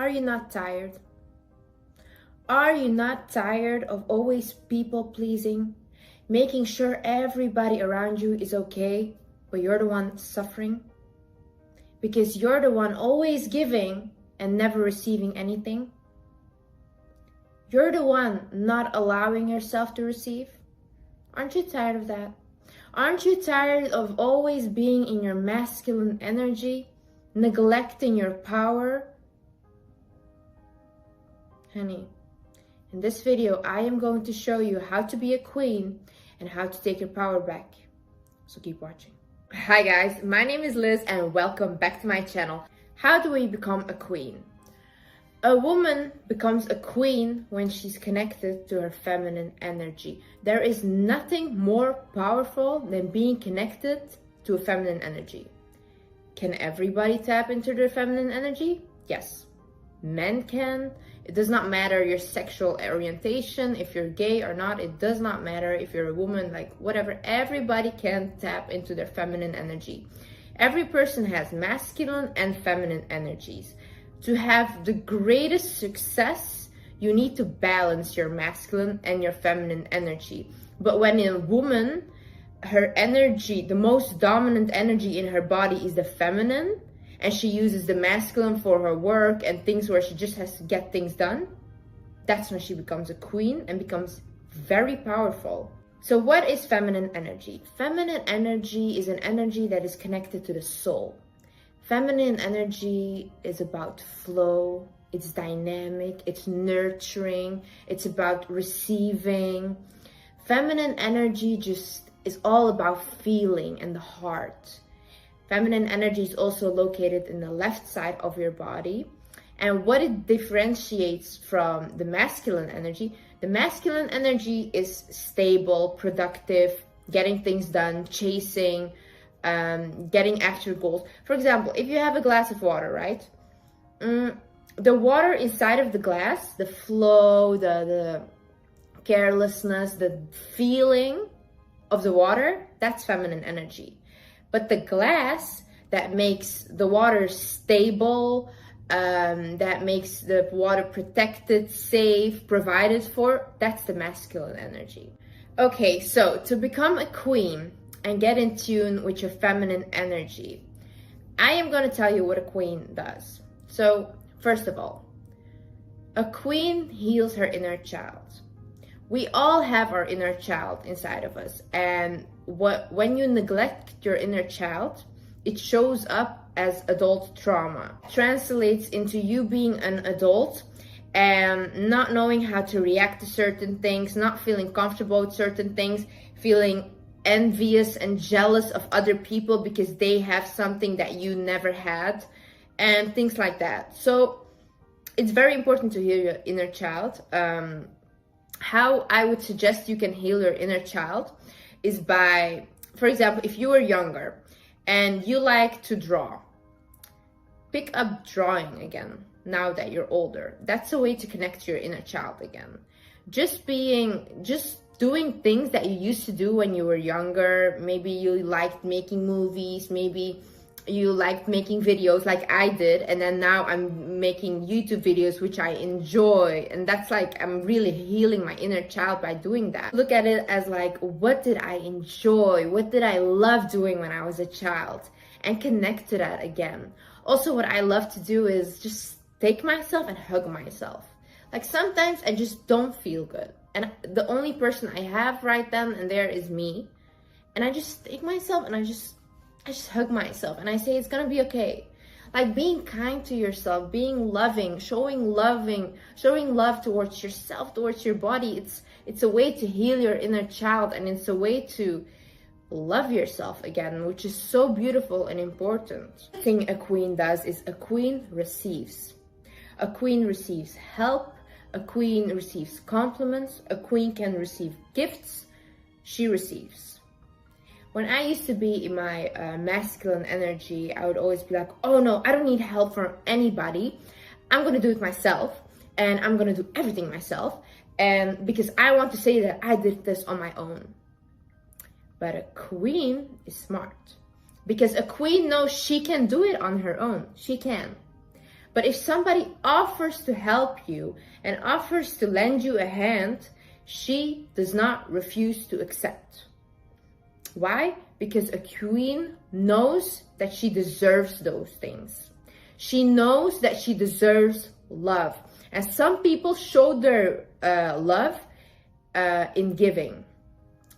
Are you not tired? Are you not tired of always people pleasing, making sure everybody around you is okay, but you're the one suffering? Because you're the one always giving and never receiving anything? You're the one not allowing yourself to receive? Aren't you tired of that? Aren't you tired of always being in your masculine energy, neglecting your power? Honey, in this video, I am going to show you how to be a queen and how to take your power back. So keep watching. Hi guys, my name is Liz and welcome back to my channel. How do we become a queen? A woman becomes a queen when she's connected to her feminine energy. There is nothing more powerful than being connected to a feminine energy. Can everybody tap into their feminine energy? Yes. Men can. It does not matter your sexual orientation, if you're gay or not, it does not matter if you're a woman, like whatever, everybody can tap into their feminine energy. Every person has masculine and feminine energies. To have the greatest success, you need to balance your masculine and your feminine energy. But when a woman, her energy, the most dominant energy in her body is the feminine, and she uses the masculine for her work and things where she just has to get things done, that's when she becomes a queen and becomes very powerful. So what is feminine energy? Feminine energy is an energy that is connected to the soul. Feminine energy is about flow, it's dynamic, it's nurturing, it's about receiving. Feminine energy just is all about feeling and the heart. Feminine energy is also located in the left side of your body. And what it differentiates from the masculine energy, the masculine energy is stable, productive, getting things done, chasing, getting after goals. For example, if you have a glass of water, right? The water inside of the glass, the flow, the carelessness, the feeling of the water, that's feminine energy. But the glass that makes the water stable, that makes the water protected, safe, provided for, that's the masculine energy. Okay, so to become a queen and get in tune with your feminine energy, I am going to tell you what a queen does. So first of all, a queen heals her inner child. We all have our inner child inside of us, and when you neglect your inner child, it shows up as adult trauma. Translates into you being an adult and not knowing how to react to certain things, not feeling comfortable with certain things, feeling envious and jealous of other people because they have something that you never had, and things like that. So it's very important to heal your inner child. How I would suggest you can heal your inner child is by, for example, if you were younger and you like to draw, pick up drawing again now that you're older. That's a way to connect to your inner child again. Just doing things that you used to do when you were younger. Maybe you liked making movies, maybe you liked making videos like I did, and then now I'm making YouTube videos which I enjoy, and that's like I'm really healing my inner child by doing that. Look at it as like, what did I enjoy, what did I love doing when I was a child, and connect to that again. Also, what I love to do is just take myself and hug myself. Like sometimes I just don't feel good, and the only person I have right then and there is me, and I just take myself and I just hug myself and I say it's gonna be okay. Like being kind to yourself, being loving, showing love towards yourself, towards your body. It's a way to heal your inner child, and it's a way to love yourself again, which is so beautiful and important. The thing a queen does is a queen receives. A queen receives help, a queen receives compliments, a queen can receive gifts, she receives. When I used to be in my masculine energy, I would always be like, oh no, I don't need help from anybody. I'm gonna do it myself, and I'm gonna do everything myself, and because I want to say that I did this on my own. But a queen is smart, because a queen knows she can do it on her own. She can. But if somebody offers to help you and offers to lend you a hand, she does not refuse to accept. Why? Because a queen knows that she deserves those things. She knows that she deserves love. And some people show their love in giving.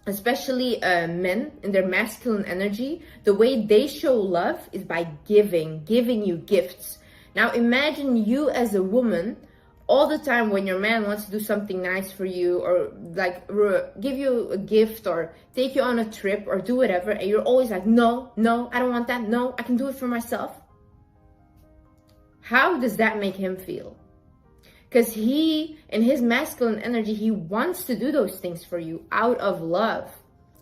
Especially men in their masculine energy, the way they show love is by giving you gifts. Now imagine you as a woman all the time when your man wants to do something nice for you, or like give you a gift or take you on a trip or do whatever, and you're always like, no, I don't want that. No, I can do it for myself. How does that make him feel? Because he, in his masculine energy, he wants to do those things for you out of love.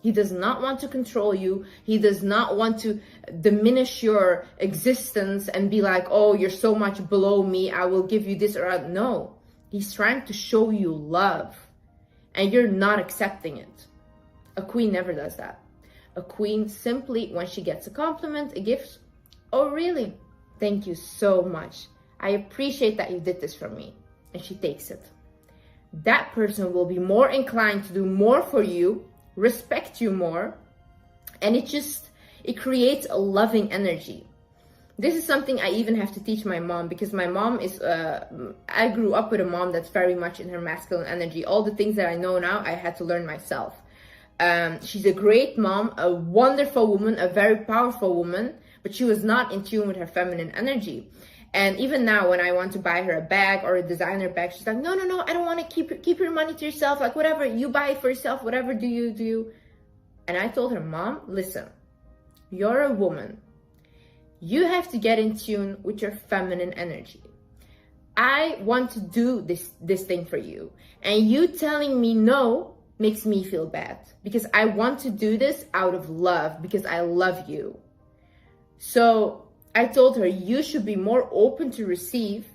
He does not want to control you. He does not want to diminish your existence and be like, oh, you're so much below me, I will give you this or that. No, he's trying to show you love and you're not accepting it. A queen never does that. A queen simply, when she gets a compliment, a gift, oh, really? Thank you so much. I appreciate that you did this for me. And she takes it. That person will be more inclined to do more for you, respect you more, and it creates a loving energy. This is something I even have to teach my mom, because my mom is, I grew up with a mom that's very much in her masculine energy. All the things that I know now, I had to learn myself. She's a great mom, a wonderful woman, a very powerful woman, but she was not in tune with her feminine energy. And even now, when I want to buy her a bag or a designer bag, she's like, no, I don't want to keep your money to yourself. Like, whatever, you buy it for yourself, whatever do you. And I told her, Mom, listen, you're a woman. You have to get in tune with your feminine energy. I want to do this thing for you. And you telling me no makes me feel bad, because I want to do this out of love, because I love you. So I told her, you should be more open to receive.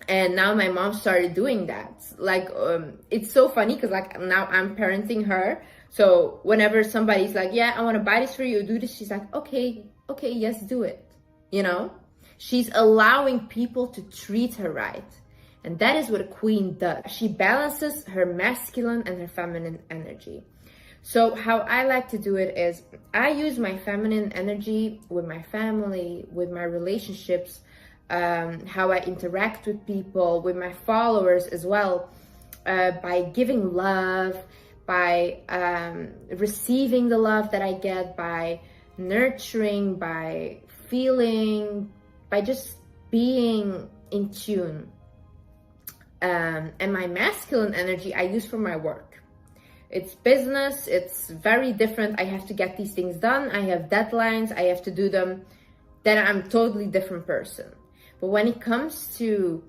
And now my mom started doing that. Like, it's so funny, because like now I'm parenting her. So whenever somebody's like, yeah, I want to buy this for you, do this, she's like, okay, yes, do it. You know, she's allowing people to treat her right. And that is what a queen does. She balances her masculine and her feminine energy. So how I like to do it is I use my feminine energy with my family, with my relationships, how I interact with people, with my followers as well, by giving love, by receiving the love that I get, by nurturing, by feeling, by just being in tune. And my masculine energy I use for my work. It's business, it's very different. I have to get these things done. I have deadlines, I have to do them. Then I'm a totally different person. But when it comes to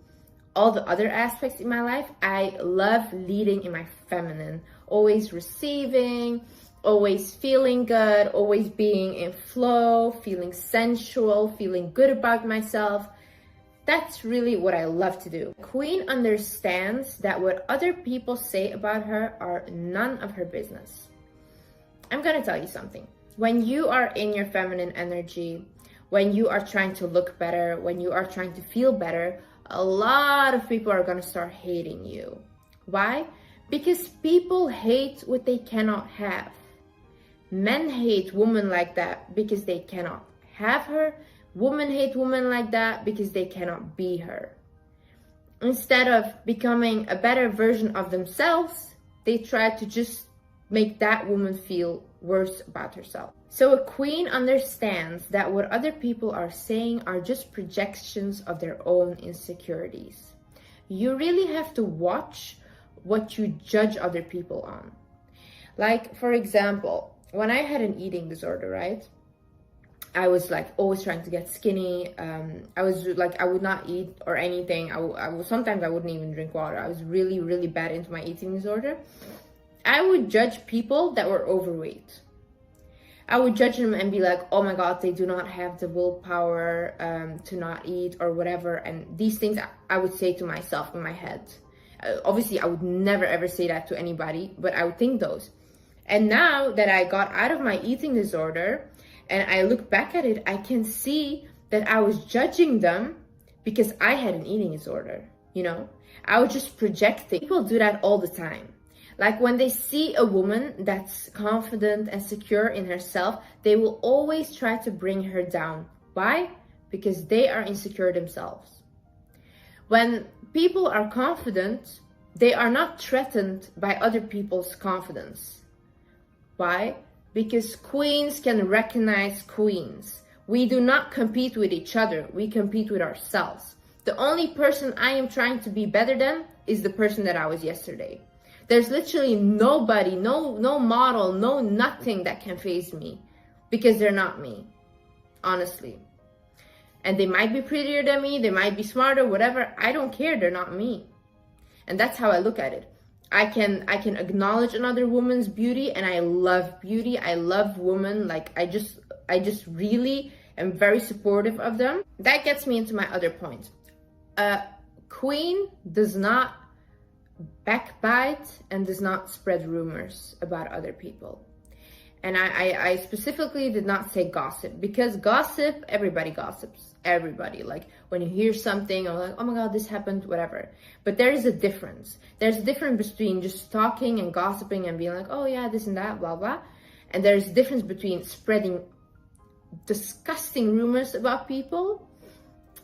all the other aspects in my life, I love leading in my feminine. Always receiving, always feeling good, always being in flow, feeling sensual, feeling good about myself. That's really what I love to do. Queen understands that what other people say about her are none of her business. I'm gonna tell you something. When you are in your feminine energy, when you are trying to look better, when you are trying to feel better, a lot of people are gonna start hating you. Why? Because people hate what they cannot have. Men hate women like that because they cannot have her. Women hate women like that because they cannot be her. Instead of becoming a better version of themselves, they try to just make that woman feel worse about herself. So a queen understands that what other people are saying are just projections of their own insecurities. You really have to watch what you judge other people on. Like, for example, when I had an eating disorder, right? I was like always trying to get skinny. I was like, I would not eat or anything. Sometimes I wouldn't even drink water. I was really, really bad into my eating disorder. I would judge people that were overweight. I would judge them and be like, oh my God, they do not have the willpower to not eat or whatever. And these things I would say to myself in my head. Obviously, I would never ever say that to anybody, but I would think those. And now that I got out of my eating disorder, and I look back at it, I can see that I was judging them because I had an eating disorder, you know? I was just projecting. People do that all the time. Like when they see a woman that's confident and secure in herself, they will always try to bring her down. Why? Because they are insecure themselves. When people are confident, they are not threatened by other people's confidence. Why? Because queens can recognize queens. We do not compete with each other, we compete with ourselves. The only person I am trying to be better than is the person that I was yesterday. There's literally nobody, no model, no nothing that can faze me because they're not me, honestly. And they might be prettier than me, they might be smarter, whatever. I don't care, they're not me. And that's how I look at it. I can acknowledge another woman's beauty, and I love beauty. I love women. Like I just really am very supportive of them. That gets me into my other point. A queen does not backbite and does not spread rumors about other people. And I specifically did not say gossip, because gossip, everybody gossips. Everybody, like when you hear something or like, oh my god, this happened, whatever. But there is a difference. There's a difference between just talking and gossiping and being like, oh yeah, this and that, blah blah. And there's a difference between spreading disgusting rumors about people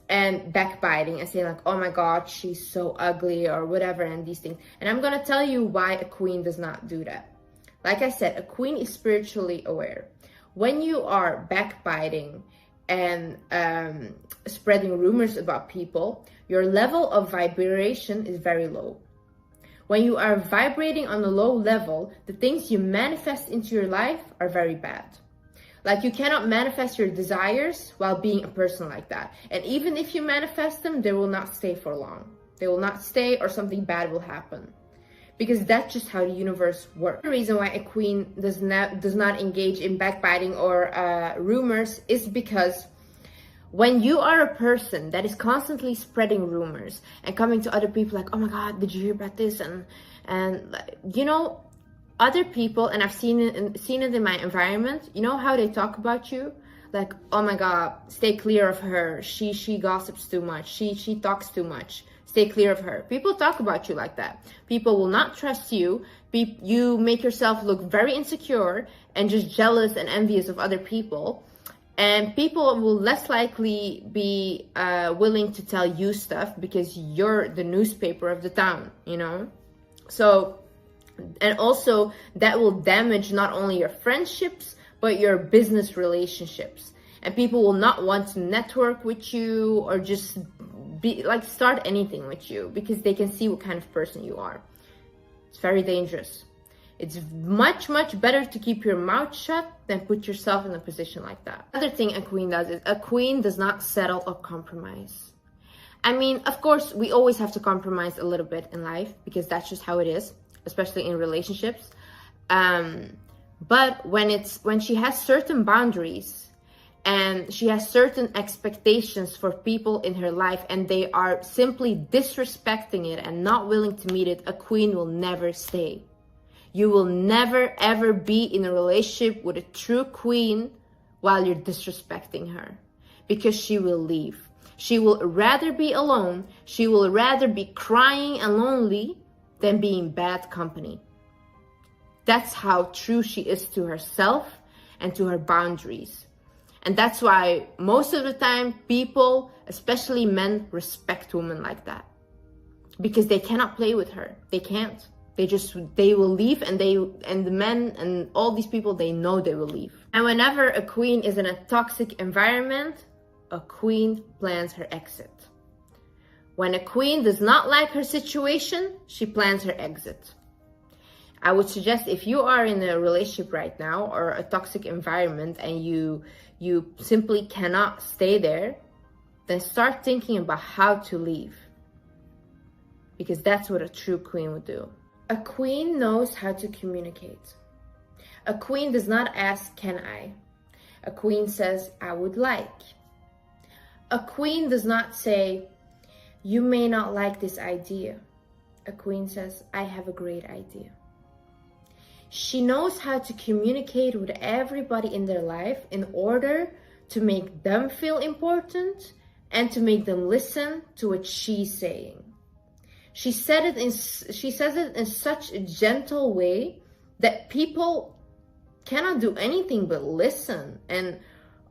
and backbiting and saying like, oh my god, she's so ugly or whatever, and these things. And I'm gonna tell you why a queen does not do that. Like I said, a queen is spiritually aware. When you are backbiting and spreading rumors about people, your level of vibration is very low. When you are vibrating on a low level, the things you manifest into your life are very bad. Like you cannot manifest your desires while being a person like that. And even if you manifest them, they will not stay for long. They will not stay, or something bad will happen. Because that's just how the universe works. The reason why a queen does not engage in backbiting or rumors is because when you are a person that is constantly spreading rumors and coming to other people like, oh my god, did you hear about this? And you know, other people, and I've seen it in my environment, you know how they talk about you? Like, oh my god, stay clear of her. She gossips too much. She talks too much. Stay clear of her. People talk about you like that. People will not trust you. You make yourself look very insecure and just jealous and envious of other people. And people will less likely be willing to tell you stuff because you're the newspaper of the town, you know? So, and also that will damage not only your friendships, but your business relationships. And people will not want to network with you or just start anything with you because they can see what kind of person you are. It's very dangerous. It's much, much better to keep your mouth shut than put yourself in a position like that. Another thing a queen does is a queen does not settle or compromise. I mean, of course, we always have to compromise a little bit in life because that's just how it is, especially in relationships. But when she has certain boundaries and she has certain expectations for people in her life and they are simply disrespecting it and not willing to meet it, a queen will never stay. You will never ever be in a relationship with a true queen while you're disrespecting her, because she will leave. She will rather be alone. She will rather be crying and lonely than being bad company. That's how true she is to herself and to her boundaries. And that's why most of the time people, especially men, respect women like that. Because they cannot play with her. They can't. They will leave, and the men and all these people, they know they will leave. And whenever a queen is in a toxic environment, a queen plans her exit. When a queen does not like her situation, she plans her exit. I would suggest if you are in a relationship right now or a toxic environment and you simply cannot stay there, then start thinking about how to leave. Because that's what a true queen would do. A queen knows how to communicate. A queen does not ask, can I? A queen says, I would like. A queen does not say, you may not like this idea. A queen says, I have a great idea. She knows how to communicate with everybody in their life in order to make them feel important and to make them listen to what she's saying. She says it in such a gentle way that people cannot do anything but listen and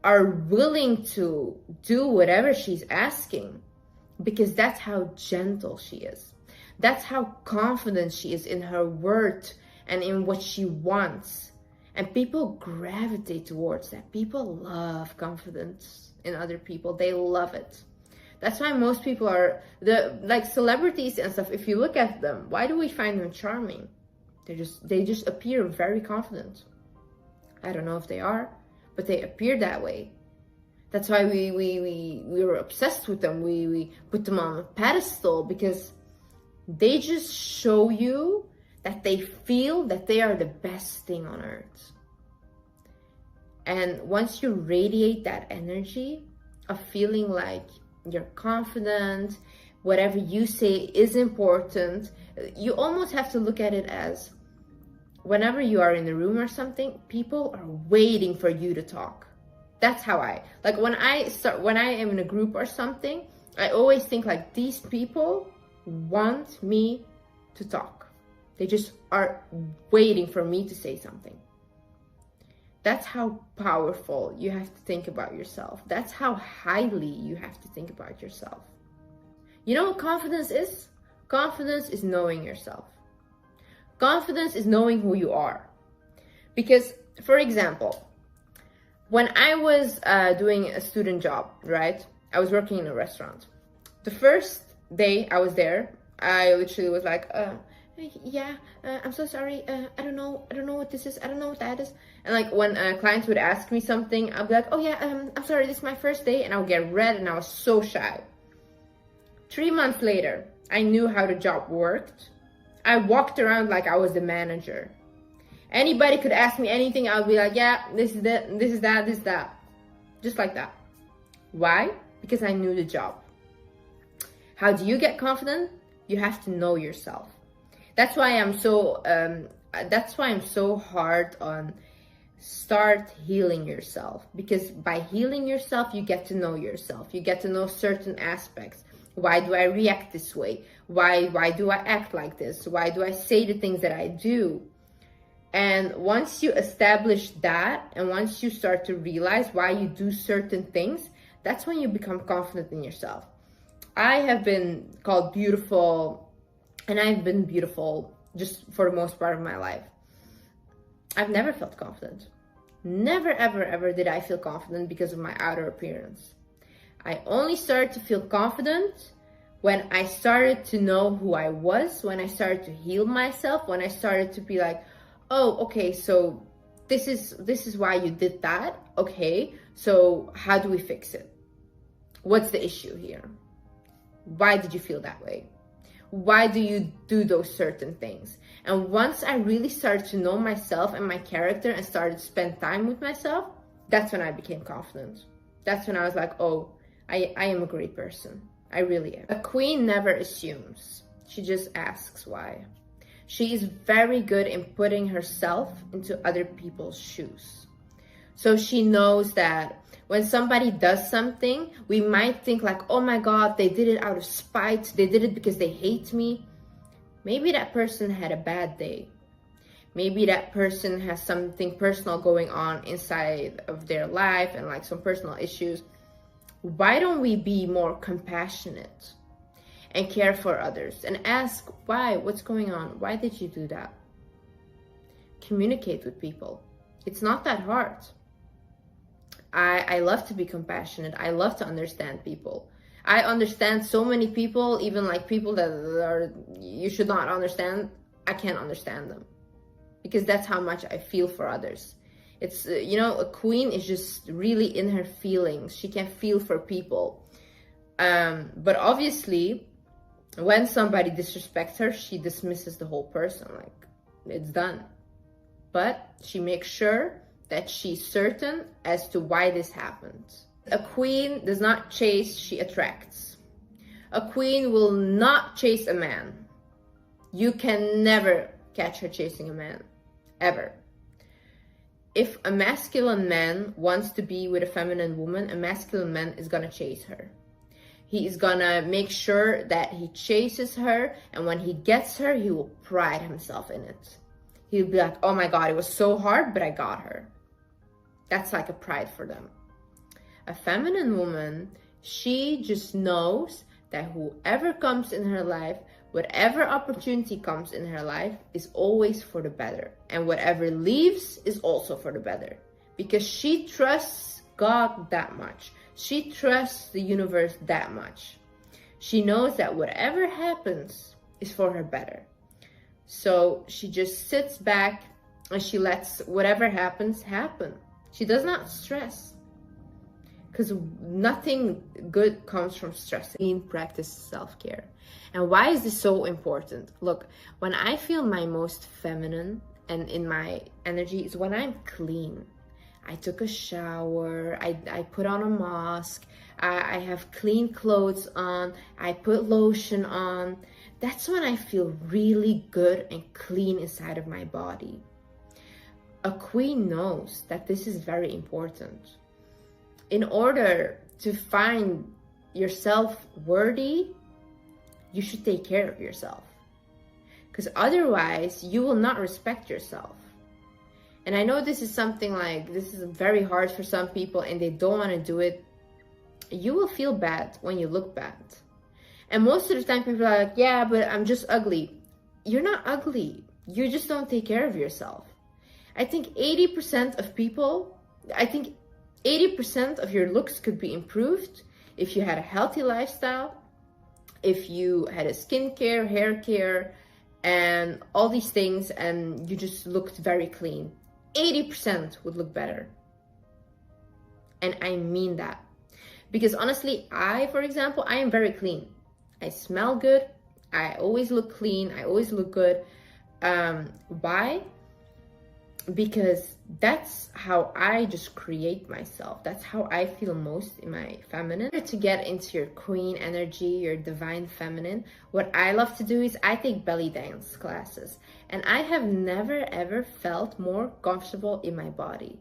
are willing to do whatever she's asking, because that's how gentle she is. That's how confident she is in her worth and in what she wants. And people gravitate towards that. People love confidence in other people. They love it. That's why most people are, like celebrities and stuff, if you look at them, why do we find them charming? They just appear very confident. I don't know if they are, but they appear that way. That's why we were obsessed with them. We put them on a pedestal, because they just show you that they feel that they are the best thing on earth. And once you radiate that energy of feeling like you're confident, whatever you say is important, you almost have to look at it as, whenever you are in a room or something, people are waiting for you to talk. That's how like when I am in a group or something, I always think like, these people want me to talk. They just are waiting for me to say something. That's how powerful you have to think about yourself. That's how highly you have to think about yourself. You know what confidence is? Confidence is knowing yourself. Confidence is knowing who you are. Because, for example, when I was doing a student job, right? I was working in a restaurant. The first day I was there, I literally was like, I'm so sorry. I don't know what this is. I don't know what that is. And like when clients would ask me something, I'll be like, I'm sorry, this is my first day. And I'll get red, and I was so shy. 3 months later, I knew how the job worked. I walked around like I was the manager. Anybody could ask me anything. I'll be like, yeah, this is that. Just like that. Why? Because I knew the job. How do you get confident? You have to know yourself. That's why I'm so hard on start healing yourself, because by healing yourself, you get to know yourself. You get to know certain aspects. Why do I react this way? Why do I act like this? Why do I say the things that I do? And once you establish that, and once you start to realize why you do certain things, that's when you become confident in yourself. I have been called beautiful, and I've been beautiful just for the most part of my life. I've never felt confident. Never, ever, ever did I feel confident because of my outer appearance. I only started to feel confident when I started to know who I was, when I started to heal myself, when I started to be like, oh, okay, so this is why you did that. Okay, so how do we fix it? What's the issue here? Why did you feel that way? Why do you do those certain things? And once I really started to know myself and my character and started to spend time with myself, that's when I became confident. That's when I was like, oh, I am a great person. I really am. A queen never assumes. She just asks why. She is very good in putting herself into other people's shoes. So she knows that when somebody does something, we might think like, oh my God, they did it out of spite. They did it because they hate me. Maybe that person had a bad day. Maybe that person has something personal going on inside of their life and like some personal issues. Why don't we be more compassionate and care for others and ask why, what's going on? Why did you do that? Communicate with people. It's not that hard. I love to be compassionate. I love to understand people. I understand so many people, even like people that are you should not understand. I can't understand them because that's how much I feel for others. It's, a queen is just really in her feelings. She can feel for people. But obviously, when somebody disrespects her, she dismisses the whole person. Like, it's done. But she makes sure that she's certain as to why this happened. A queen does not chase, she attracts. A queen will not chase a man. You can never catch her chasing a man, ever. If a masculine man wants to be with a feminine woman, a masculine man is gonna chase her. He is gonna make sure that he chases her, and when he gets her, he will pride himself in it. He'll be like, oh my God, it was so hard, but I got her. That's like a pride for them. A feminine woman, she just knows that whoever comes in her life, whatever opportunity comes in her life, is always for the better. And whatever leaves is also for the better. Because she trusts God that much. She trusts the universe that much. She knows that whatever happens is for her better. So she just sits back and she lets whatever happens happen. She does not stress. Because nothing good comes from stress. Practice self-care. And why is this so important? Look, when I feel my most feminine and in my energy is when I'm clean. I took a shower, I put on a mask, I have clean clothes on, I put lotion on. That's when I feel really good and clean inside of my body. A queen knows that this is very important. In order to find yourself worthy, you should take care of yourself. Because otherwise, you will not respect yourself. And I know this is something like, this is very hard for some people and they don't want to do it. You will feel bad when you look bad. And most of the time people are like, yeah, but I'm just ugly. You're not ugly. You just don't take care of yourself. I think 80% of people, 80% of your looks could be improved if you had a healthy lifestyle, if you had a skincare, hair care, and all these things, and you just looked very clean. 80% would look better. And I mean that. Because honestly, for example, I am very clean. I smell good. I always look clean. I always look good. Why? Because that's how I just create myself. That's how I feel most in my feminine. To get into your queen energy, your divine feminine, what I love to do is I take belly dance classes. And I have never ever felt more comfortable in my body.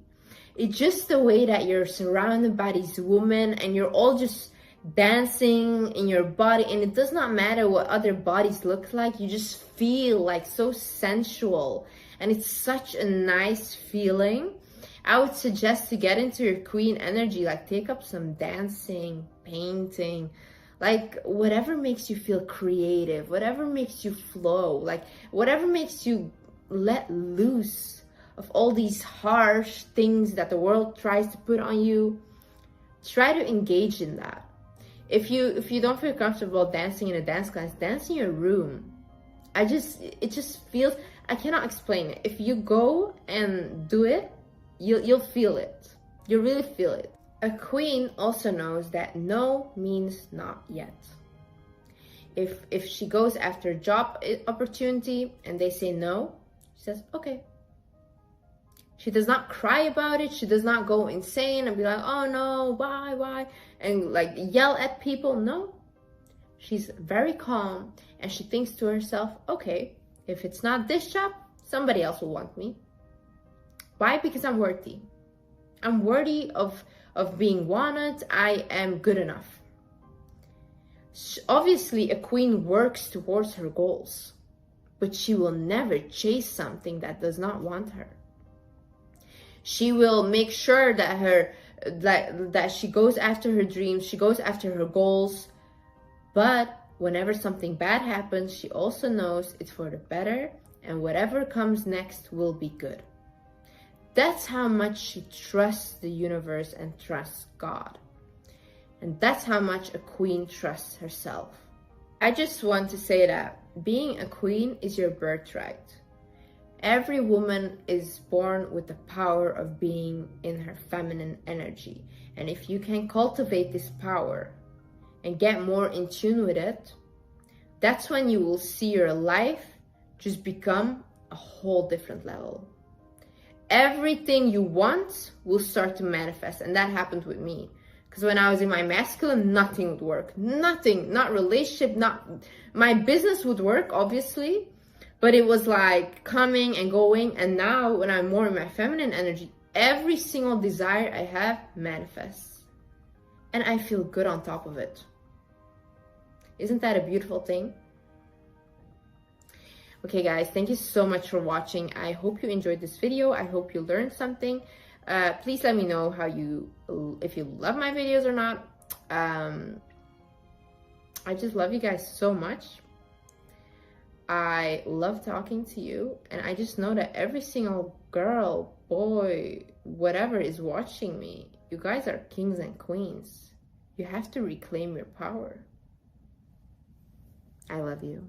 It's just the way that you're surrounded by these women and you're all just dancing in your body, and it does not matter what other bodies look like. You just feel like so sensual, and it's such a nice feeling. I would suggest to get into your queen energy, like take up some dancing, painting, like whatever makes you feel creative, whatever makes you flow, like whatever makes you let loose of all these harsh things that the world tries to put on you. Try to engage in that. If you don't feel comfortable dancing in a dance class, dance in your room. It just feels, I cannot explain it. If you go and do it, you'll feel it. You'll really feel it. A queen also knows that no means not yet. If she goes after a job opportunity and they say no, she says, okay. She does not cry about it. She does not go insane and be like, oh no, why? And like yell at people. No, she's very calm and she thinks to herself, okay, if it's not this job, somebody else will want me. Why? Because I'm worthy. I'm worthy of being wanted. I am good enough. Obviously, a queen works towards her goals, but she will never chase something that does not want her. She will make sure that that she goes after her dreams, she goes after her goals, but whenever something bad happens, she also knows it's for the better, and whatever comes next will be good. That's how much she trusts the universe and trusts God. And that's how much a queen trusts herself. I just want to say that being a queen is your birthright. Every woman is born with the power of being in her feminine energy. And if you can cultivate this power and get more in tune with it, that's when you will see your life just become a whole different level. Everything you want will start to manifest. And that happened with me. Because when I was in my masculine, nothing would work. Nothing, not relationship, my business would work, obviously. But it was like coming and going. And now when I'm more in my feminine energy, every single desire I have manifests. And I feel good on top of it. Isn't that a beautiful thing? Okay guys, thank you so much for watching. I hope you enjoyed this video. I hope you learned something. Please let me know if you love my videos or not. I just love you guys so much. I love talking to you, and I just know that every single girl, boy, whatever is watching me, you guys are kings and queens. You have to reclaim your power. I love you.